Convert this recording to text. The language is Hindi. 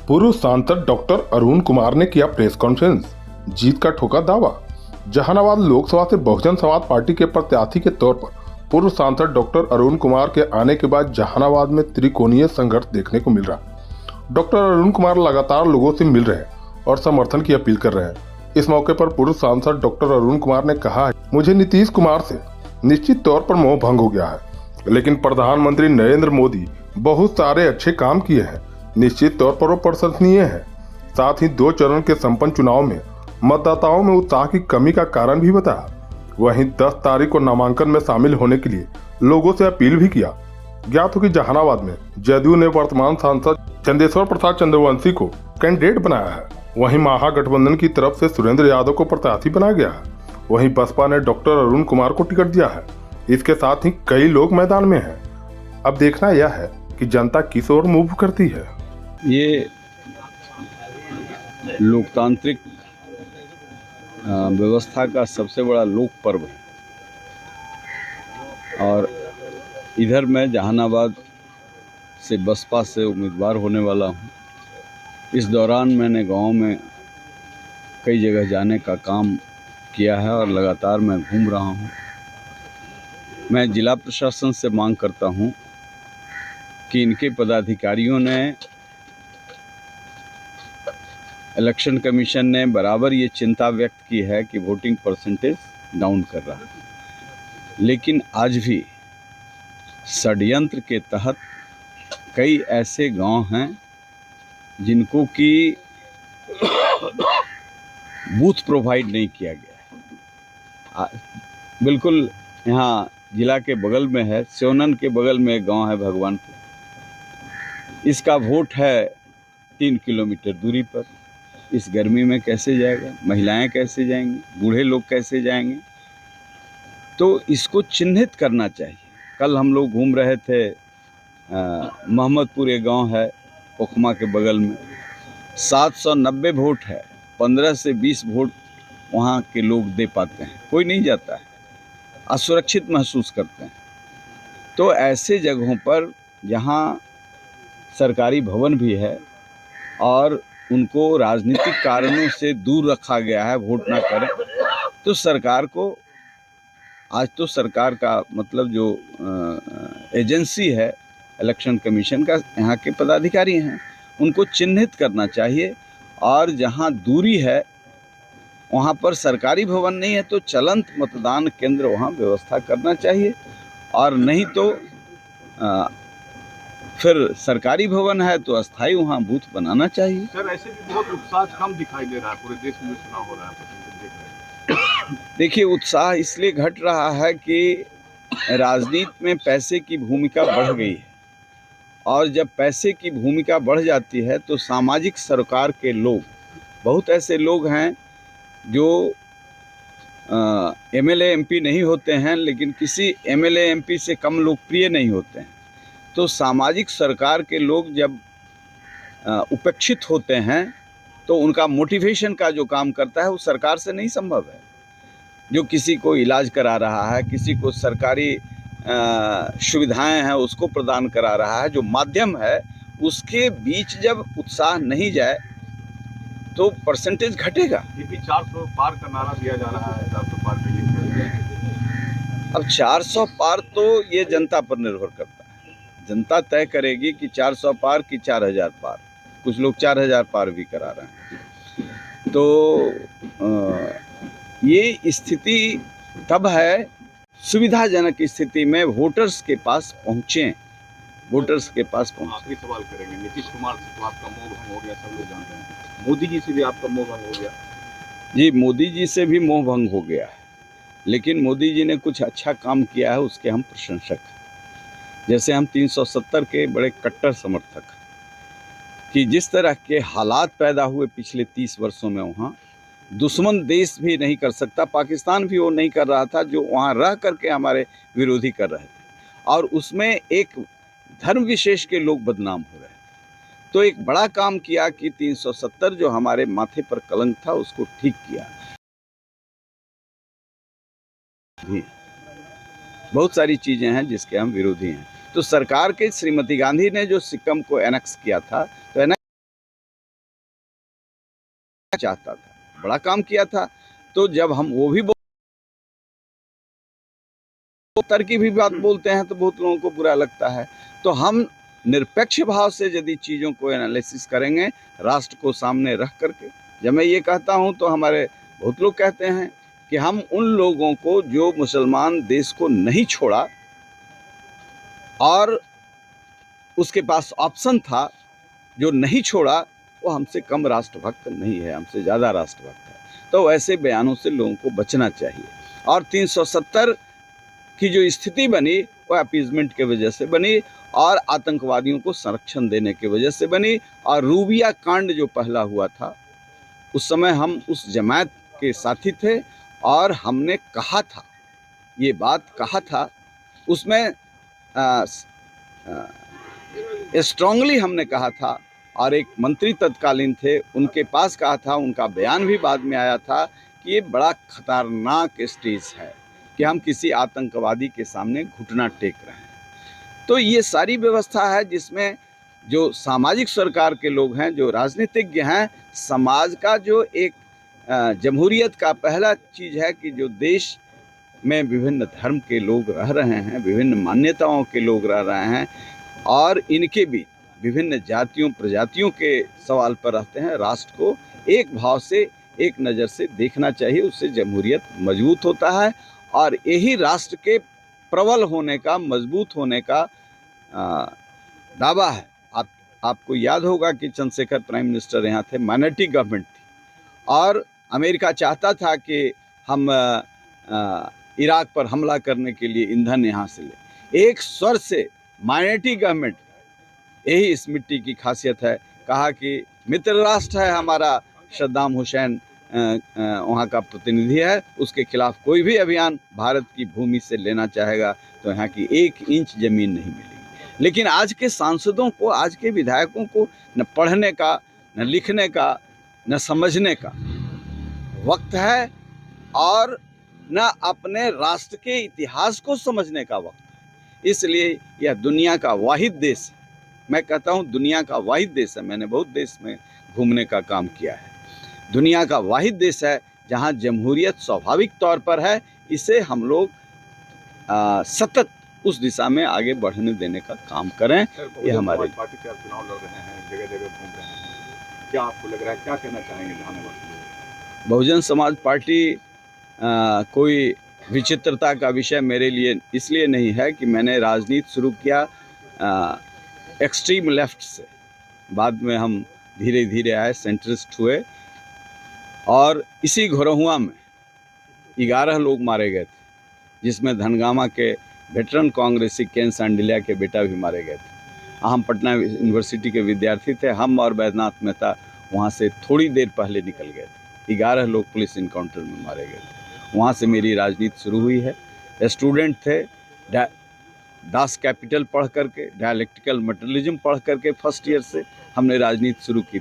पूर्व सांसद डॉक्टर अरुण कुमार ने किया प्रेस कॉन्फ्रेंस, जीत का ठोका दावा। जहानाबाद लोकसभा से बहुजन समाज पार्टी के प्रत्याशी के तौर पर पूर्व सांसद डॉक्टर अरुण कुमार के आने के बाद जहानाबाद में त्रिकोणीय संघर्ष देखने को मिल रहा। डॉक्टर अरुण कुमार लगातार लोगों से मिल रहे हैं और समर्थन की अपील कर रहे हैं। इस मौके पर पूर्व सांसद डॉक्टर अरुण कुमार ने कहा, मुझे नीतीश कुमार से निश्चित तौर पर मोह भंग हो गया है, लेकिन प्रधानमंत्री नरेंद्र मोदी बहुत सारे अच्छे काम किए हैं, निश्चित तौर पर वो प्रशंसनीय है। साथ ही 2 चरण के संपन्न चुनाव में मतदाताओं में उत्साह की कमी का कारण भी बताया। वहीं 10 तारीख को नामांकन में शामिल होने के लिए लोगों से अपील भी किया। ज्ञात हो कि जहानाबाद में जदयू ने वर्तमान सांसद चंदेश्वर प्रसाद चंद्रवंशी को कैंडिडेट बनाया है। वहीं महागठबंधन की तरफ से सुरेंद्र यादव को प्रत्याशी बनाया गया है। वहीं बसपा ने डॉक्टर अरुण कुमार को टिकट दिया है। इसके साथ ही कई लोग मैदान में हैं। अब देखना यह है कि जनता किस ओर मूव करती है। ये लोकतांत्रिक व्यवस्था का सबसे बड़ा लोक पर्व है और इधर मैं जहानाबाद से बसपा से उम्मीदवार होने वाला हूँ। इस दौरान मैंने गांव में कई जगह जाने का काम किया है और लगातार मैं घूम रहा हूँ। मैं जिला प्रशासन से मांग करता हूँ कि इनके पदाधिकारियों ने, इलेक्शन कमीशन ने बराबर ये चिंता व्यक्त की है कि वोटिंग परसेंटेज डाउन कर रहा है, लेकिन आज भी षड्यंत्र के तहत कई ऐसे गांव हैं जिनको कि बूथ प्रोवाइड नहीं किया गया है। बिल्कुल यहाँ जिला के बगल में है, सोनन के बगल में एक गांव है भगवानपुर। इसका वोट है 3 किलोमीटर दूरी पर। इस गर्मी में कैसे जाएगा? महिलाएं कैसे जाएंगी? बूढ़े लोग कैसे जाएंगे? तो इसको चिन्हित करना चाहिए। कल हम लोग घूम रहे थे, मोहम्मदपुर एक गांव है ओखमा के बगल में, 790 वोट है, 15 से 20 वोट वहां के लोग दे पाते हैं, कोई नहीं जाता है, असुरक्षित महसूस करते हैं। तो ऐसे जगहों पर जहां सरकारी भवन भी है और उनको राजनीतिक कारणों से दूर रखा गया है, वोट ना करें, तो सरकार को, आज तो सरकार का मतलब जो एजेंसी है इलेक्शन कमीशन का, यहाँ के पदाधिकारी हैं, उनको चिन्हित करना चाहिए। और जहाँ दूरी है वहाँ पर सरकारी भवन नहीं है तो चलंत मतदान केंद्र वहाँ व्यवस्था करना चाहिए, और नहीं तो फिर सरकारी भवन है तो अस्थायी वहाँ बूथ बनाना चाहिए। सर, ऐसे भी बहुत उत्साह कम दिखाई दे रहा है, पूरे देश में चुनाव हो रहा है, देखिए, उत्साह इसलिए घट रहा है कि राजनीति में पैसे की भूमिका बढ़ गई है, और जब पैसे की भूमिका बढ़ जाती है तो सामाजिक सरोकार के लोग, बहुत ऐसे लोग हैं जो एमएलए एमपी नहीं होते हैं, लेकिन किसी एमएलए एमपी से कम लोकप्रिय नहीं होते हैं। तो सामाजिक सरकार के लोग जब उपेक्षित होते हैं तो उनका मोटिवेशन का जो काम करता है वो सरकार से नहीं संभव है। जो किसी को इलाज करा रहा है, किसी को सरकारी सुविधाएं हैं उसको प्रदान करा रहा है, जो माध्यम है, उसके बीच जब उत्साह नहीं जाए तो परसेंटेज घटेगा। ये भी 400 पार का नारा दिया जा रहा है, 400 पार का ये। अब 400 पार तो ये जनता पर निर्भर करता है। जनता तय करेगी कि 400 पार कि 4000 पार। कुछ लोग 4000 पार भी करा रहे हैं। तो ये स्थिति तब है, सुविधाजनक स्थिति में वोटर्स के पास पहुँचें, वोटर्स के पास पहुँचें। आखिरी सवाल करेंगे, नीतीश कुमार से तो आपका मोह भंग हो गया, सब लोग जानते हैं। मोदी जी से भी आपका मोह भंग हो गया? जी, मोदी जी से भी मोह भंग हो गया है, लेकिन मोदी जी ने कुछ अच्छा काम किया है, उसके हम प्रशंसक हैं। जैसे हम 370 के बड़े कट्टर समर्थक हैं कि जिस तरह के हालात पैदा हुए पिछले 30 वर्षों में, वहाँ दुश्मन देश भी नहीं कर सकता, पाकिस्तान भी वो नहीं कर रहा था जो वहाँ रह करके हमारे विरोधी कर रहे थे, और उसमें एक धर्म विशेष के लोग बदनाम हो रहे थे। तो एक बड़ा काम किया कि 370 जो हमारे माथे पर कलंक था उसको ठीक किया। बहुत सारी चीजें हैं जिसके हम विरोधी हैं। तो सरकार के श्रीमती गांधी ने जो सिक्किम को एनेक्स किया था, तो चाहता था, बड़ा काम किया था। तो जब हम वो भी तरकी भी बात बोलते हैं तो बहुत लोगों को बुरा लगता है। तो हम निरपेक्ष भाव से यदि चीज़ों को एनालिसिस करेंगे राष्ट्र को सामने रख करके, जब मैं ये कहता हूँ तो हमारे बहुत लोग कहते हैं कि हम उन लोगों को जो मुसलमान देश को नहीं छोड़ा और उसके पास ऑप्शन था, जो नहीं छोड़ा, वो हमसे कम राष्ट्रभक्त नहीं है, हमसे ज़्यादा राष्ट्रभक्त है। तो ऐसे बयानों से लोगों को बचना चाहिए। और 370 की जो स्थिति बनी वो अपीजमेंट के वजह से बनी और आतंकवादियों को संरक्षण देने की वजह से बनी। और रूबिया कांड जो पहला हुआ था उस समय हम उस जमात के साथी थे और हमने कहा था, ये बात कहा था, उसमें स्ट्रांगली हमने कहा था। और एक मंत्री तत्कालीन थे, उनके पास कहा था, उनका बयान भी बाद में आया था कि ये बड़ा खतरनाक स्टेज है कि हम किसी आतंकवादी के सामने घुटना टेक रहे हैं। तो ये सारी व्यवस्था है जिसमें जो सामाजिक सरकार के लोग हैं, जो राजनीतिज्ञ हैं, समाज का जो एक जमहूरियत का पहला चीज़ है कि जो देश में विभिन्न धर्म के लोग रह रहे हैं, विभिन्न मान्यताओं के लोग रह रहे हैं और इनके भी विभिन्न जातियों प्रजातियों के सवाल पर रहते हैं, राष्ट्र को एक भाव से एक नज़र से देखना चाहिए। उससे जमहूरियत मजबूत होता है और यही राष्ट्र के प्रबल होने का, मजबूत होने का दावा है। आपको याद होगा कि चंद्रशेखर प्राइम मिनिस्टर यहाँ थे, माइनॉरिटी गवर्नमेंट थी और अमेरिका चाहता था कि हम इराक पर हमला करने के लिए ईंधन यहाँ से ले। एक स्वर से माइनॉरिटी गवर्नमेंट, यही इस मिट्टी की खासियत है, कहा कि मित्र राष्ट्र है हमारा सद्दाम हुसैन, वहाँ का प्रतिनिधि है, उसके खिलाफ कोई भी अभियान भारत की भूमि से लेना चाहेगा तो यहाँ की 1 इंच ज़मीन नहीं मिलेगी। लेकिन आज के सांसदों को, आज के विधायकों को न पढ़ने का, न लिखने का, न समझने का वक्त है और न अपने राष्ट्र के इतिहास को समझने का वक्त है। इसलिए यह दुनिया का वाहिद देश है, मैं कहता हूँ दुनिया का वाहिद देश है। मैंने बहुत देश में घूमने का काम किया है। दुनिया का वाहिद देश है जहाँ जमहूरियत स्वाभाविक तौर पर है। इसे हम लोग सतत उस दिशा में आगे बढ़ने देने का काम करें। ये हमारे पार्टी से आप चुनाव लड़ रहे हैं, जगह जगह घूम रहे हैं, क्या आपको लग रहा है, क्या कहना चाहेंगे जाने वाले? बहुजन समाज पार्टी कोई विचित्रता का विषय मेरे लिए इसलिए नहीं है कि मैंने राजनीति शुरू किया एक्सट्रीम लेफ्ट से, बाद में हम धीरे धीरे आए, सेंट्रिस्ट हुए और इसी घोरहुआ में 11 लोग मारे गए थे, जिसमें धनगामा के वेटरन कांग्रेसी केन सांडिल्या के बेटा भी मारे गए थे। हम पटना यूनिवर्सिटी के विद्यार्थी थे, हम और बैद्यनाथ मेहता वहाँ से थोड़ी देर पहले निकल गए थे। 11 लोग पुलिस इनकाउंटर में मारे गए थे। वहाँ से मेरी राजनीति शुरू हुई है। स्टूडेंट थे, दास कैपिटल पढ़ करके, डायलेक्टिकल मटेरियलिज्म पढ़ करके फर्स्ट ईयर से हमने राजनीति शुरू की।